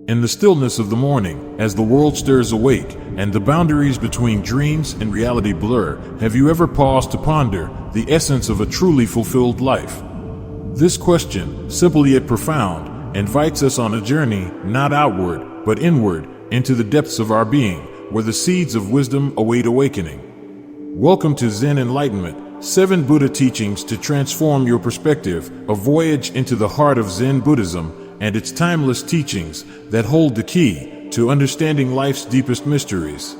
In the stillness of the morning, as the world stirs awake and the boundaries between dreams and reality blur, have you ever paused to ponder the essence of a truly fulfilled life? This question, simple yet profound, invites us on a journey not outward, but inward, into the depths of our being, where the seeds of wisdom await awakening. Welcome to Zen Enlightenment, 7 Buddha teachings to transform your perspective, a voyage into the heart of Zen Buddhism and its timeless teachings that hold the key to understanding life's deepest mysteries.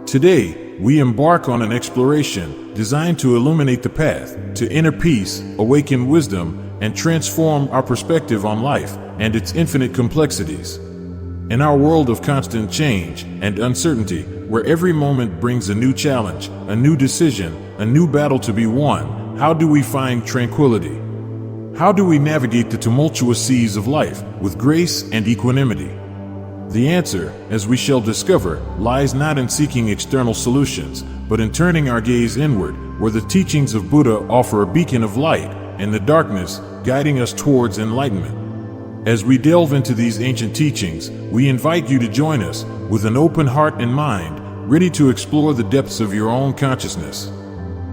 Today, we embark on an exploration designed to illuminate the path to inner peace, awaken wisdom, and transform our perspective on life and its infinite complexities. In our world of constant change and uncertainty, where every moment brings a new challenge, a new decision, a new battle to be won, how do we find tranquility? How do we navigate the tumultuous seas of life with grace and equanimity? The answer, as we shall discover, lies not in seeking external solutions, but in turning our gaze inward, where the teachings of Buddha offer a beacon of light in the darkness, guiding us towards enlightenment. As we delve into these ancient teachings, we invite you to join us with an open heart and mind, ready to explore the depths of your own consciousness.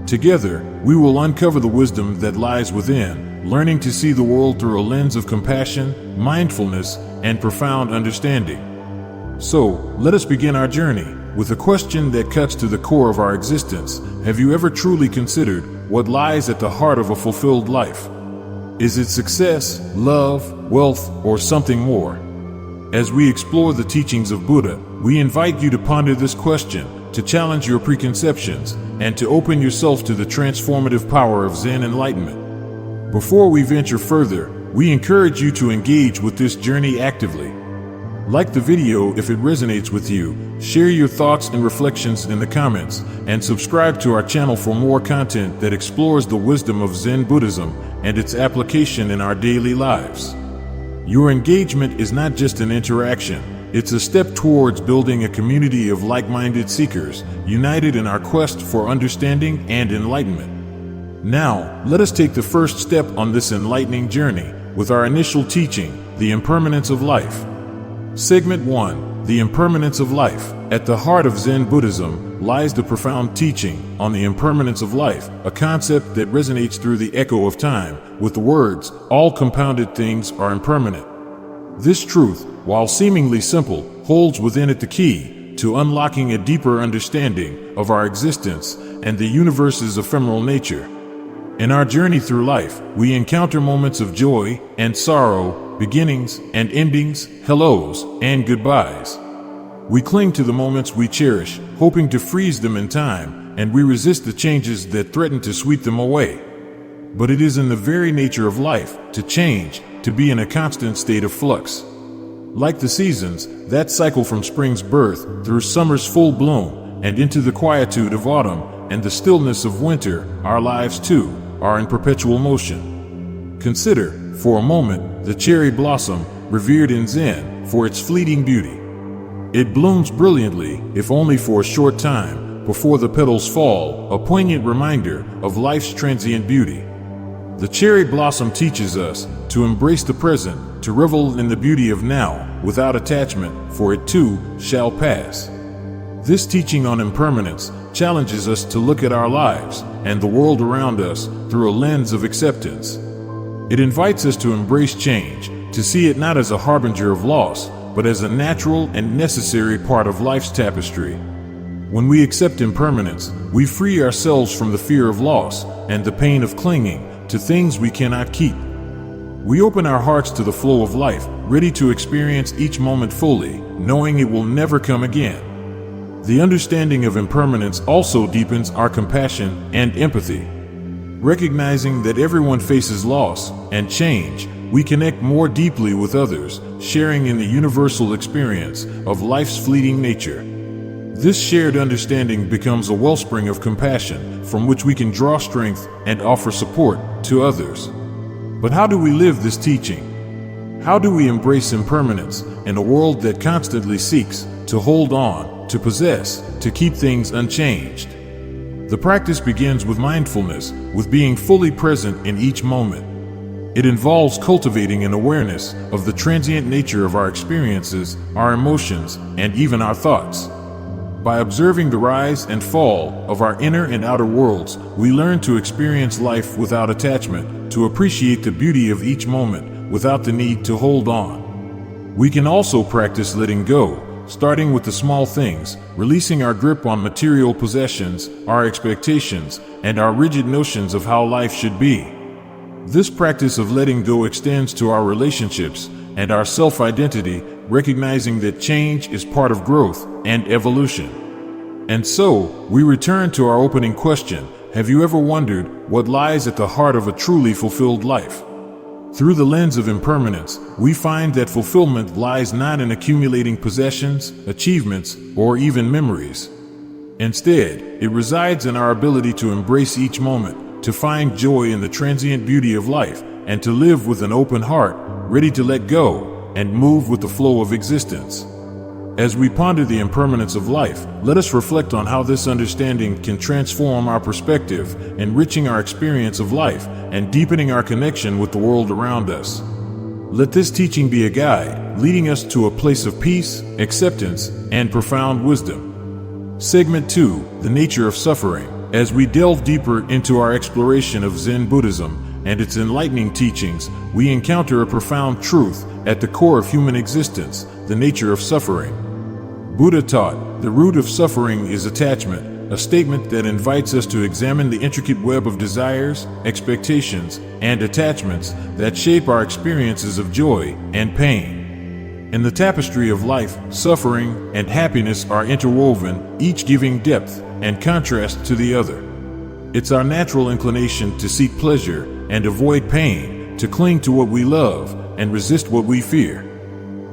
Together, we will uncover the wisdom that lies within, learning to see the world through a lens of compassion, mindfulness, and profound understanding. So, let us begin our journey with a question that cuts to the core of our existence. Have you ever truly considered what lies at the heart of a fulfilled life? Is it success, love, wealth, or something more? As we explore the teachings of Buddha, we invite you to ponder this question, to challenge your preconceptions, and to open yourself to the transformative power of Zen enlightenment. Before we venture further, we encourage you to engage with this journey actively. Like the video if it resonates with you, share your thoughts and reflections in the comments, and subscribe to our channel for more content that explores the wisdom of Zen Buddhism and its application in our daily lives. Your engagement is not just an interaction, it's a step towards building a community of like-minded seekers, united in our quest for understanding and enlightenment. Now, let us take the first step on this enlightening journey with our initial teaching, the impermanence of life. Segment 1, the impermanence of life. At the heart of Zen Buddhism lies the profound teaching on the impermanence of life, a concept that resonates through the echo of time with the words, "All compounded things are impermanent." This truth, while seemingly simple, holds within it the key to unlocking a deeper understanding of our existence and the universe's ephemeral nature. In our journey through life, we encounter moments of joy and sorrow, beginnings and endings, hellos and goodbyes. We cling to the moments we cherish, hoping to freeze them in time, and we resist the changes that threaten to sweep them away. But it is in the very nature of life to change, to be in a constant state of flux. Like the seasons, that cycle from spring's birth through summer's full bloom and into the quietude of autumn and the stillness of winter, our lives too are in perpetual motion. Consider, for a moment, the cherry blossom, revered in Zen for its fleeting beauty. It blooms brilliantly, if only for a short time, before the petals fall, a poignant reminder of life's transient beauty. The cherry blossom teaches us to embrace the present, to revel in the beauty of now, without attachment, for it too shall pass. This teaching on impermanence challenges us to look at our lives and the world around us through a lens of acceptance. It invites us to embrace change, to see it not as a harbinger of loss, but as a natural and necessary part of life's tapestry. When we accept impermanence, we free ourselves from the fear of loss and the pain of clinging to things we cannot keep. We open our hearts to the flow of life, ready to experience each moment fully, knowing it will never come again. The understanding of impermanence also deepens our compassion and empathy. Recognizing that everyone faces loss and change, we connect more deeply with others, sharing in the universal experience of life's fleeting nature. This shared understanding becomes a wellspring of compassion from which we can draw strength and offer support to others. But how do we live this teaching? How do we embrace impermanence in a world that constantly seeks to hold on, to possess, to keep things unchanged? The practice begins with mindfulness, with being fully present in each moment. It involves cultivating an awareness of the transient nature of our experiences, our emotions, and even our thoughts. By observing the rise and fall of our inner and outer worlds, we learn to experience life without attachment, to appreciate the beauty of each moment without the need to hold on. We can also practice letting go, starting with the small things, releasing our grip on material possessions, our expectations, and our rigid notions of how life should be. This practice of letting go extends to our relationships and our self-identity, recognizing that change is part of growth and evolution. And so, we return to our opening question: have you ever wondered what lies at the heart of a truly fulfilled life? Through the lens of impermanence, we find that fulfillment lies not in accumulating possessions, achievements, or even memories. Instead, it resides in our ability to embrace each moment, to find joy in the transient beauty of life, and to live with an open heart, ready to let go and move with the flow of existence. As we ponder the impermanence of life, let us reflect on how this understanding can transform our perspective, enriching our experience of life and deepening our connection with the world around us. Let this teaching be a guide, leading us to a place of peace, acceptance, and profound wisdom. Segment 2: The Nature of Suffering. As we delve deeper into our exploration of Zen Buddhism and its enlightening teachings, we encounter a profound truth at the core of human existence: the nature of suffering. Buddha taught, the root of suffering is attachment, a statement that invites us to examine the intricate web of desires, expectations, and attachments that shape our experiences of joy and pain. In the tapestry of life, suffering and happiness are interwoven, each giving depth and contrast to the other. It's our natural inclination to seek pleasure and avoid pain, to cling to what we love and resist what we fear.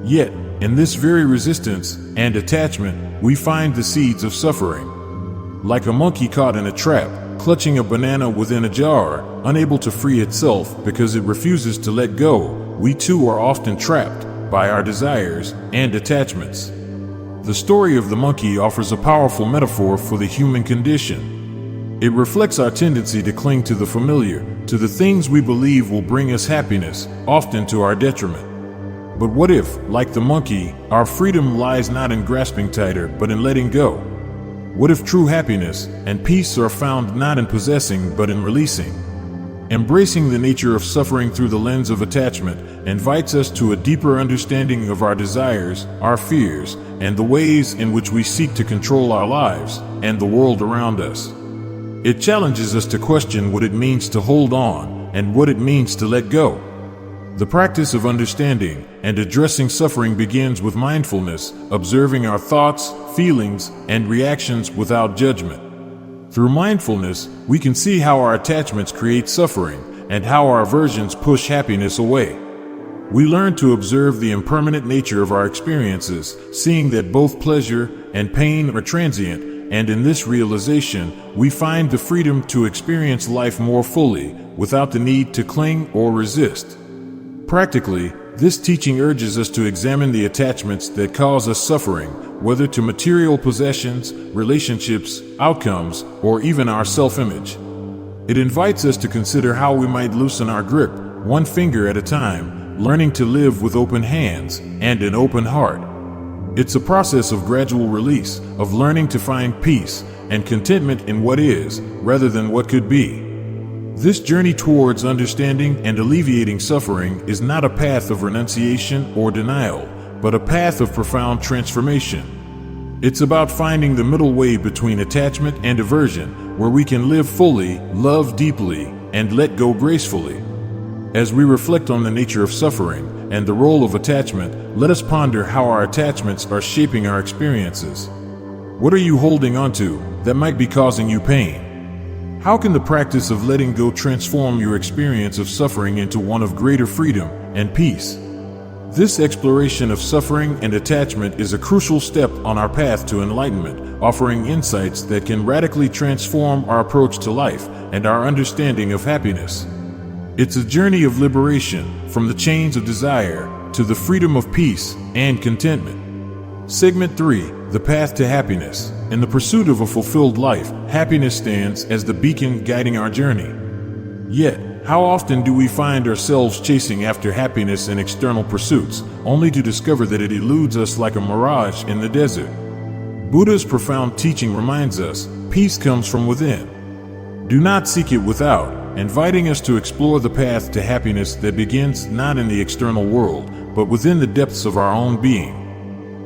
Yet, in this very resistance and attachment, we find the seeds of suffering. Like a monkey caught in a trap, clutching a banana within a jar, unable to free itself because it refuses to let go, we too are often trapped by our desires and attachments. The story of the monkey offers a powerful metaphor for the human condition. It reflects our tendency to cling to the familiar, to the things we believe will bring us happiness, often to our detriment. But what if, like the monkey, our freedom lies not in grasping tighter, but in letting go? What if true happiness and peace are found not in possessing, but in releasing? Embracing the nature of suffering through the lens of attachment invites us to a deeper understanding of our desires, our fears, and the ways in which we seek to control our lives and the world around us. It challenges us to question what it means to hold on and what it means to let go. The practice of understanding and addressing suffering begins with mindfulness, observing our thoughts, feelings, and reactions without judgment. Through mindfulness, we can see how our attachments create suffering and how our aversions push happiness away. We learn to observe the impermanent nature of our experiences, seeing that both pleasure and pain are transient, and in this realization, we find the freedom to experience life more fully, without the need to cling or resist. Practically, this teaching urges us to examine the attachments that cause us suffering, whether to material possessions, relationships, outcomes, or even our self-image. It invites us to consider how we might loosen our grip, one finger at a time, learning to live with open hands and an open heart. It's a process of gradual release, of learning to find peace and contentment in what is, rather than what could be. This journey towards understanding and alleviating suffering is not a path of renunciation or denial, but a path of profound transformation. It's about finding the middle way between attachment and aversion, where we can live fully, love deeply, and let go gracefully. As we reflect on the nature of suffering and the role of attachment, let us ponder how our attachments are shaping our experiences. What are you holding onto that might be causing you pain? How can the practice of letting go transform your experience of suffering into one of greater freedom and peace? This exploration of suffering and attachment is a crucial step on our path to enlightenment, offering insights that can radically transform our approach to life and our understanding of happiness. It's a journey of liberation from the chains of desire to the freedom of peace and contentment. Segment 3: The Path to Happiness. In the pursuit of a fulfilled life, happiness stands as the beacon guiding our journey. Yet, How often do we find ourselves chasing after happiness in external pursuits, only to discover that it eludes us like a mirage in the desert? Buddha's profound teaching reminds us, peace comes from within. Do not seek it without, inviting us to explore the path to happiness that begins not in the external world, but within the depths of our own being.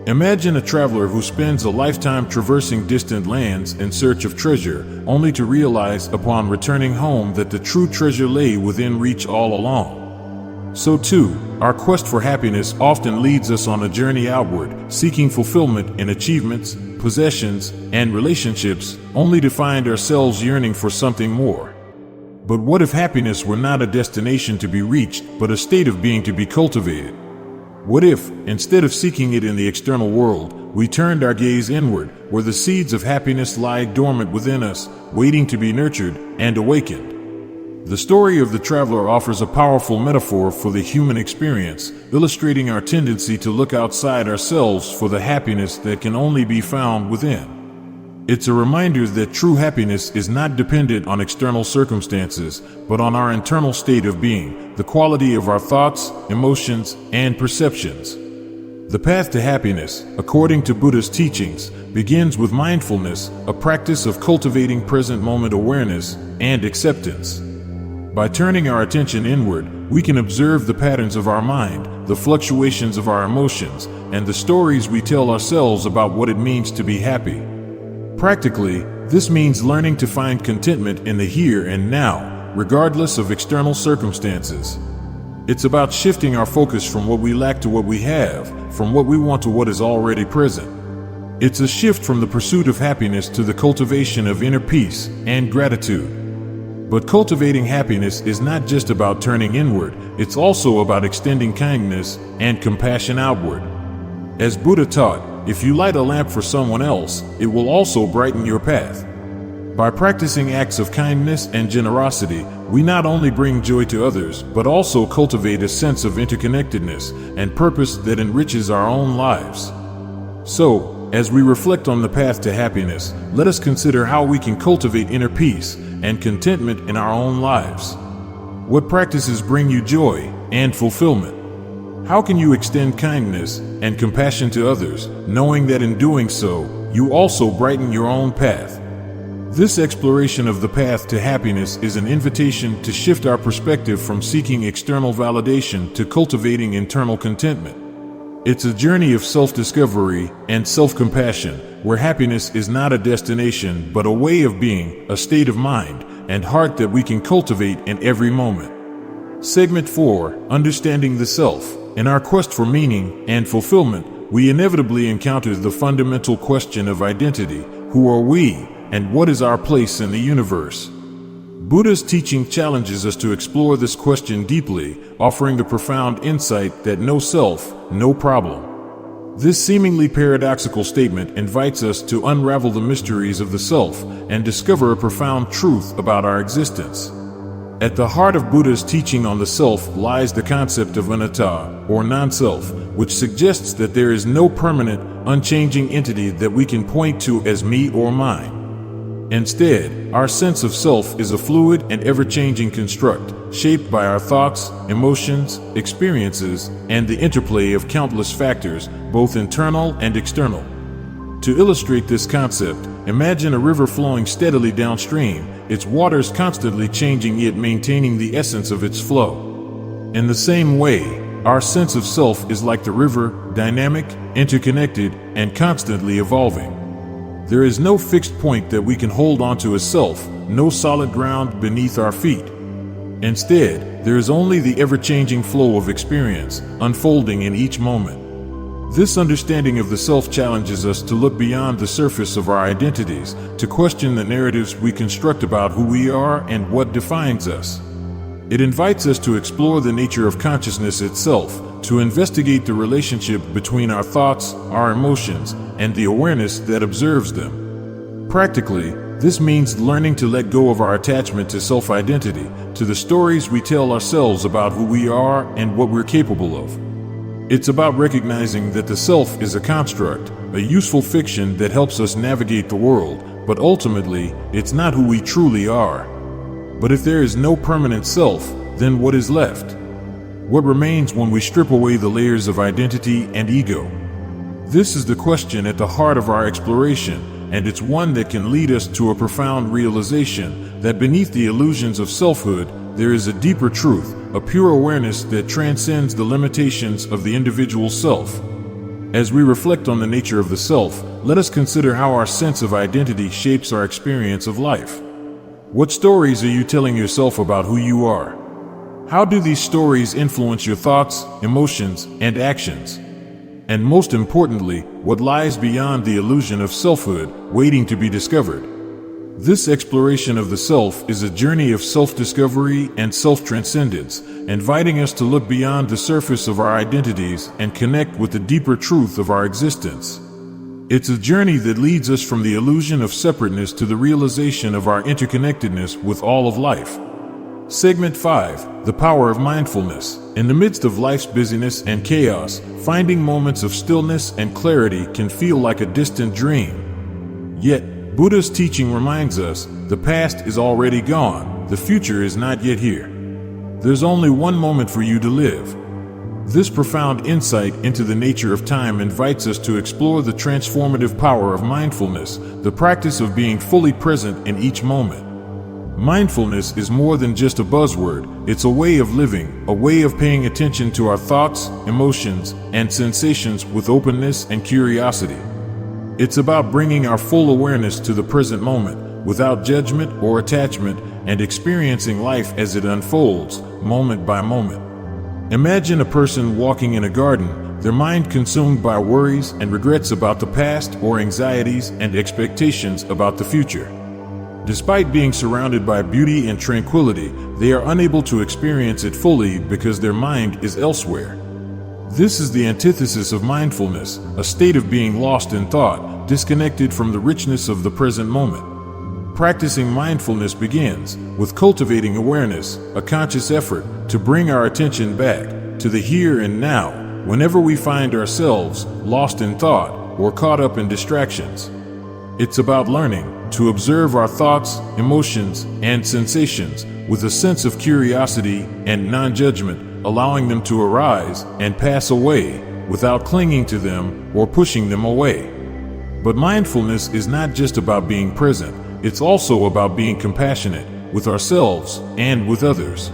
Imagine a traveler who spends a lifetime traversing distant lands in search of treasure, only to realize upon returning home that the true treasure lay within reach all along. So too, our quest for happiness often leads us on a journey outward, seeking fulfillment in achievements, possessions, and relationships, only to find ourselves yearning for something more. But what if happiness were not a destination to be reached, but a state of being to be cultivated? What if, instead of seeking it in the external world, we turned our gaze inward, where the seeds of happiness lie dormant within us, waiting to be nurtured and awakened? The story of the traveler offers a powerful metaphor for the human experience, illustrating our tendency to look outside ourselves for the happiness that can only be found within. It's a reminder that true happiness is not dependent on external circumstances, but on our internal state of being, the quality of our thoughts, emotions, and perceptions. The path to happiness, according to Buddha's teachings, begins with mindfulness, a practice of cultivating present moment awareness and acceptance. By turning our attention inward, we can observe the patterns of our mind, the fluctuations of our emotions, and the stories we tell ourselves about what it means to be happy. Practically, this means learning to find contentment in the here and now, regardless of external circumstances. It's about shifting our focus from what we lack to what we have, from what we want to what is already present. It's a shift from the pursuit of happiness to the cultivation of inner peace and gratitude. But cultivating happiness is not just about turning inward, it's also about extending kindness and compassion outward. As Buddha taught, if you light a lamp for someone else, it will also brighten your path. By practicing acts of kindness and generosity, we not only bring joy to others, but also cultivate a sense of interconnectedness and purpose that enriches our own lives. So, as we reflect on the path to happiness, let us consider how we can cultivate inner peace and contentment in our own lives. What practices bring you joy and fulfillment? How can you extend kindness and compassion to others, knowing that in doing so, you also brighten your own path? This exploration of the path to happiness is an invitation to shift our perspective from seeking external validation to cultivating internal contentment. It's a journey of self-discovery and self-compassion, where happiness is not a destination but a way of being, a state of mind and heart that we can cultivate in every moment. Segment 4, Understanding the Self. In our quest for meaning and fulfillment, we inevitably encounter the fundamental question of identity. Who are we, and what is our place in the universe? Buddha's teaching challenges us to explore this question deeply, offering the profound insight that no self, no problem. This seemingly paradoxical statement invites us to unravel the mysteries of the self and discover a profound truth about our existence. At the heart of Buddha's teaching on the self lies the concept of anatta, or non-self, which suggests that there is no permanent, unchanging entity that we can point to as me or mine. Instead, our sense of self is a fluid and ever-changing construct, shaped by our thoughts, emotions, experiences, and the interplay of countless factors, both internal and external. To illustrate this concept, imagine a river flowing steadily downstream, its waters constantly changing yet maintaining the essence of its flow. In the same way, our sense of self is like the river, dynamic, interconnected, and constantly evolving. There is no fixed point that we can hold onto as self, no solid ground beneath our feet. Instead, there is only the ever-changing flow of experience, unfolding in each moment. This understanding of the self challenges us to look beyond the surface of our identities, to question the narratives we construct about who we are and what defines us. It invites us to explore the nature of consciousness itself, to investigate the relationship between our thoughts, our emotions, and the awareness that observes them. Practically, this means learning to let go of our attachment to self-identity, to the stories we tell ourselves about who we are and what we're capable of. It's about recognizing that the self is a construct, a useful fiction that helps us navigate the world, but ultimately, it's not who we truly are. But if there is no permanent self, then what is left? What remains when we strip away the layers of identity and ego? This is the question at the heart of our exploration, and it's one that can lead us to a profound realization that beneath the illusions of selfhood, there is a deeper truth, a pure awareness that transcends the limitations of the individual self. As we reflect on the nature of the self, let us consider how our sense of identity shapes our experience of life. What stories are you telling yourself about who you are? How do these stories influence your thoughts, emotions, and actions? And most importantly, what lies beyond the illusion of selfhood, waiting to be discovered? This exploration of the self is a journey of self-discovery and self-transcendence, inviting us to look beyond the surface of our identities and connect with the deeper truth of our existence. It's a journey that leads us from the illusion of separateness to the realization of our interconnectedness with all of life. Segment 5. The Power of Mindfulness. In the midst of life's busyness and chaos, finding moments of stillness and clarity can feel like a distant dream. Yet, Buddha's teaching reminds us, the past is already gone, the future is not yet here. There's only one moment for you to live. This profound insight into the nature of time invites us to explore the transformative power of mindfulness, the practice of being fully present in each moment. Mindfulness is more than just a buzzword, it's a way of living, a way of paying attention to our thoughts, emotions, and sensations with openness and curiosity. It's about bringing our full awareness to the present moment, without judgment or attachment, and experiencing life as it unfolds, moment by moment. Imagine a person walking in a garden, their mind consumed by worries and regrets about the past or anxieties and expectations about the future. Despite being surrounded by beauty and tranquility, they are unable to experience it fully because their mind is elsewhere. This is the antithesis of mindfulness, a state of being lost in thought, disconnected from the richness of the present moment. Practicing mindfulness begins with cultivating awareness, a conscious effort to bring our attention back to the here and now whenever we find ourselves lost in thought or caught up in distractions. It's about learning to observe our thoughts, emotions, and sensations with a sense of curiosity and non-judgment, allowing them to arise and pass away without clinging to them or pushing them away. But mindfulness is not just about being present, it's also about being compassionate with ourselves and with others.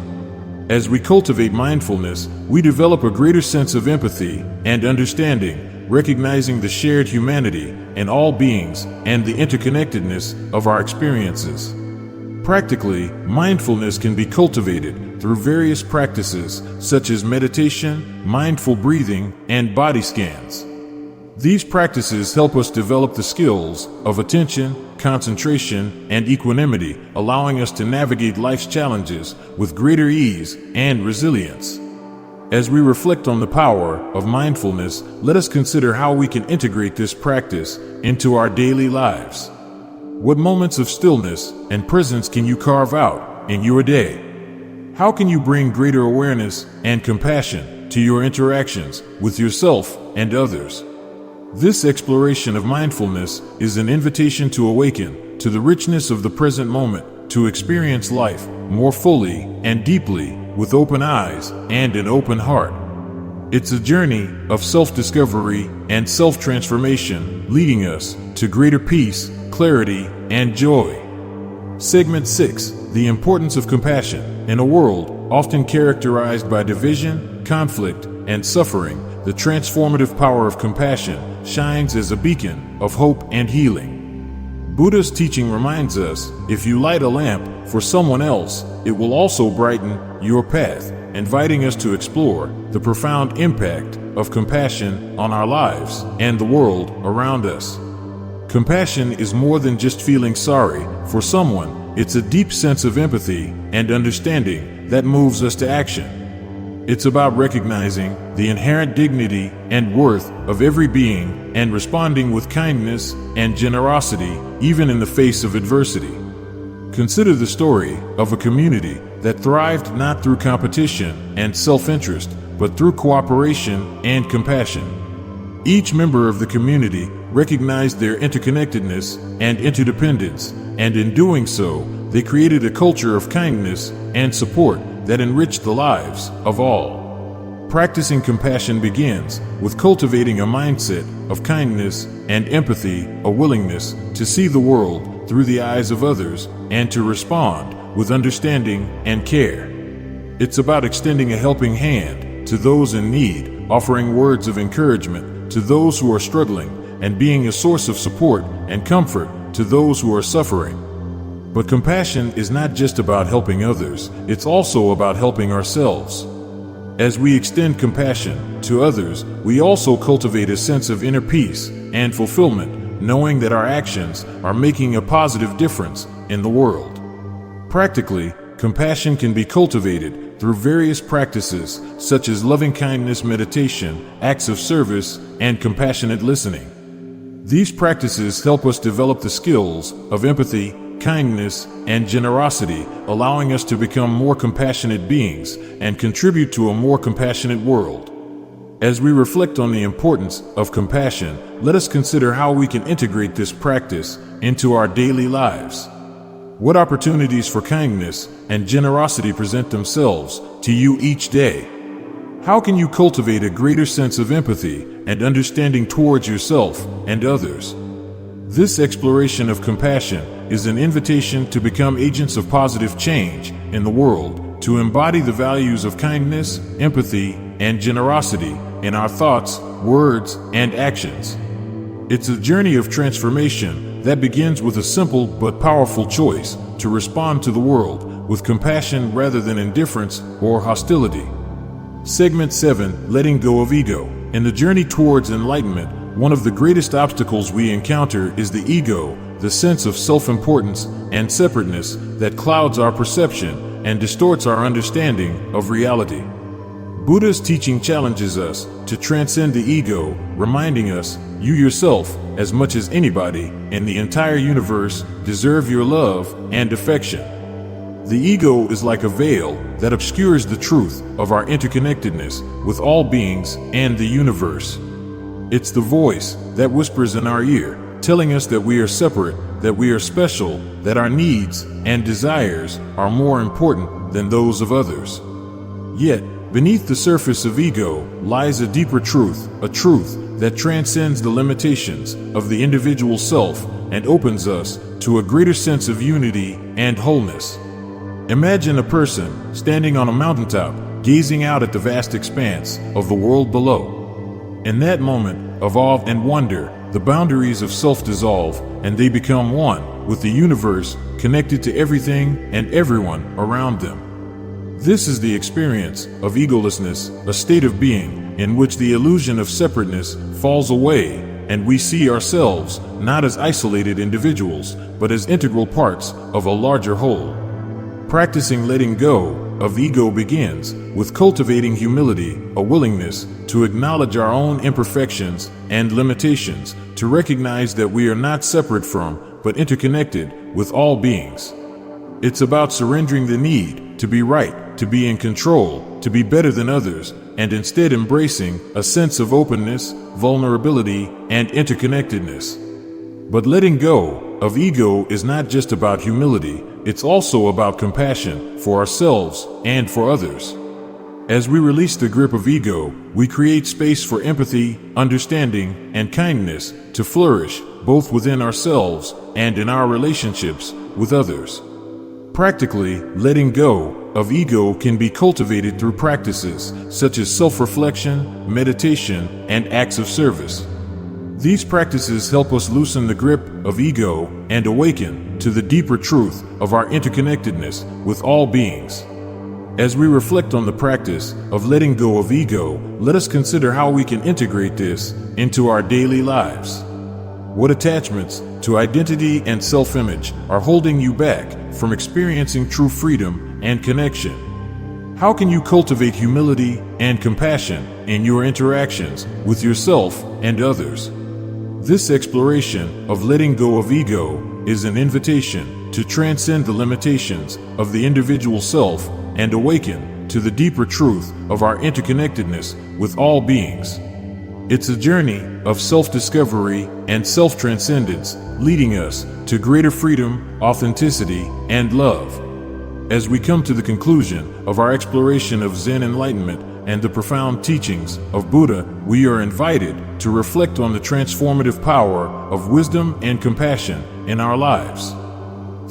As we cultivate mindfulness, we develop a greater sense of empathy and understanding, recognizing the shared humanity in all beings and the interconnectedness of our experiences. Practically, mindfulness can be cultivated through various practices such as meditation, mindful breathing, and body scans. These practices help us develop the skills of attention, concentration, and equanimity, allowing us to navigate life's challenges with greater ease and resilience. As we reflect on the power of mindfulness, let us consider how we can integrate this practice into our daily lives. What moments of stillness and presence can you carve out in your day? How can you bring greater awareness and compassion to your interactions with yourself and others? This exploration of mindfulness is an invitation to awaken to the richness of the present moment, to experience life more fully and deeply with open eyes and an open heart. It's a journey of self-discovery and self-transformation, leading us to greater peace, clarity, and joy. Segment 6. The Importance of Compassion. In a world often characterized by division, conflict, and suffering, the transformative power of compassion shines as a beacon of hope and healing. Buddha's teaching reminds us, if you light a lamp for someone else, it will also brighten your path, inviting us to explore the profound impact of compassion on our lives and the world around us. Compassion is more than just feeling sorry for someone, it's a deep sense of empathy and understanding that moves us to action. It's about recognizing the inherent dignity and worth of every being and responding with kindness and generosity, even in the face of adversity. Consider the story of a community that thrived not through competition and self-interest, but through cooperation and compassion. Each member of the community recognized their interconnectedness and interdependence, and in doing so, they created a culture of kindness and support that enriched the lives of all. Practicing compassion begins with cultivating a mindset of kindness and empathy, a willingness to see the world through the eyes of others and to respond with understanding and care. It's about extending a helping hand to those in need, offering words of encouragement to those who are struggling, and being a source of support and comfort to those who are suffering. But compassion is not just about helping others, it's also about helping ourselves. As we extend compassion to others, we also cultivate a sense of inner peace and fulfillment, knowing that our actions are making a positive difference in the world. Practically, compassion can be cultivated through various practices such as loving-kindness meditation, acts of service, and compassionate listening. These practices help us develop the skills of empathy, kindness, and generosity, allowing us to become more compassionate beings and contribute to a more compassionate world. As we reflect on the importance of compassion, let us consider how we can integrate this practice into our daily lives. What opportunities for kindness and generosity present themselves to you each day? How can you cultivate a greater sense of empathy and understanding towards yourself and others? This exploration of compassion is an invitation to become agents of positive change in the world, to embody the values of kindness, empathy, and generosity in our thoughts, words, and actions. It's a journey of transformation that begins with a simple but powerful choice to respond to the world with compassion rather than indifference or hostility. Segment 7. Letting go of ego. In the journey towards enlightenment, one of the greatest obstacles we encounter is the ego, the sense of self-importance and separateness that clouds our perception and distorts our understanding of reality. Buddha's teaching challenges us to transcend the ego, reminding us, you yourself, as much as anybody in the entire universe, deserve your love and affection. The ego is like a veil that obscures the truth of our interconnectedness with all beings and the universe. It's the voice that whispers in our ear, telling us that we are separate, that we are special, that our needs and desires are more important than those of others. Yet, beneath the surface of ego lies a deeper truth, a truth that transcends the limitations of the individual self and opens us to a greater sense of unity and wholeness. Imagine a person standing on a mountaintop, gazing out at the vast expanse of the world below. In that moment of awe and wonder, the boundaries of self dissolve and they become one with the universe, connected to everything and everyone around them. This is the experience of egolessness, a state of being in which the illusion of separateness falls away and we see ourselves not as isolated individuals, but as integral parts of a larger whole. Practicing letting go of ego begins with cultivating humility, a willingness to acknowledge our own imperfections and limitations, to recognize that we are not separate from, but interconnected with all beings. It's about surrendering the need to be right, to be in control, to be better than others, and instead embracing a sense of openness, vulnerability, and interconnectedness. But letting go of ego is not just about humility, it's also about compassion for ourselves and for others. As we release the grip of ego, we create space for empathy, understanding, and kindness to flourish both within ourselves and in our relationships with others. Practically, letting go of ego can be cultivated through practices such as self-reflection, meditation, and acts of service. These practices help us loosen the grip of ego and awaken to the deeper truth of our interconnectedness with all beings. As we reflect on the practice of letting go of ego, let us consider how we can integrate this into our daily lives. What attachments to identity and self-image are holding you back from experiencing true freedom and connection? How can you cultivate humility and compassion in your interactions with yourself and others? This exploration of letting go of ego is an invitation to transcend the limitations of the individual self and awaken to the deeper truth of our interconnectedness with all beings. It's a journey of self-discovery and self-transcendence, leading us to greater freedom, authenticity, and love. As we come to the conclusion of our exploration of Zen enlightenment and the profound teachings of Buddha, we are invited to reflect on the transformative power of wisdom and compassion in our lives.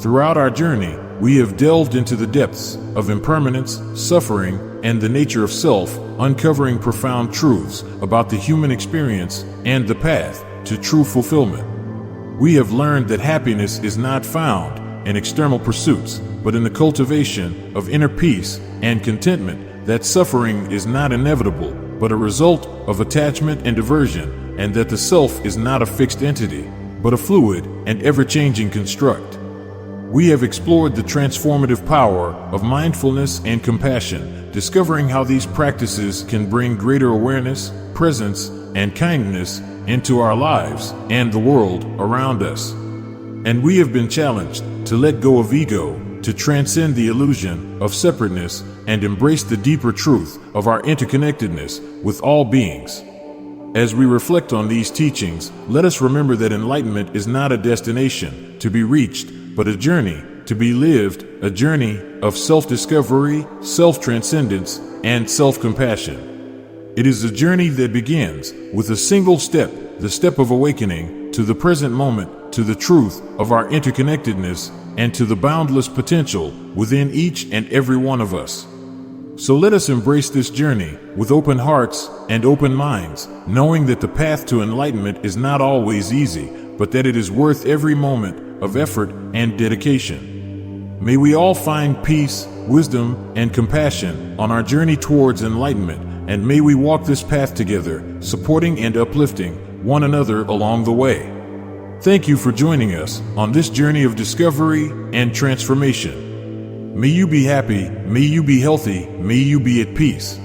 Throughout our journey, we have delved into the depths of impermanence, suffering, and the nature of self, uncovering profound truths about the human experience and the path to true fulfillment. We have learned that happiness is not found in external pursuits, but in the cultivation of inner peace and contentment, that suffering is not inevitable, but a result of attachment and aversion, and that the self is not a fixed entity, but a fluid and ever-changing construct. We have explored the transformative power of mindfulness and compassion, discovering how these practices can bring greater awareness, presence, and kindness into our lives and the world around us. And we have been challenged to let go of ego, to transcend the illusion of separateness, and embrace the deeper truth of our interconnectedness with all beings. As we reflect on these teachings, let us remember that enlightenment is not a destination to be reached, but a journey to be lived, a journey of self-discovery, self-transcendence, and self-compassion. It is a journey that begins with a single step, the step of awakening to the present moment, to the truth of our interconnectedness, and to the boundless potential within each and every one of us. So let us embrace this journey with open hearts and open minds, knowing that the path to enlightenment is not always easy, but that it is worth every moment of effort and dedication. May we all find peace, wisdom, and compassion on our journey towards enlightenment, and may we walk this path together, supporting and uplifting one another along the way. Thank you for joining us on this journey of discovery and transformation. May you be happy, may you be healthy, may you be at peace.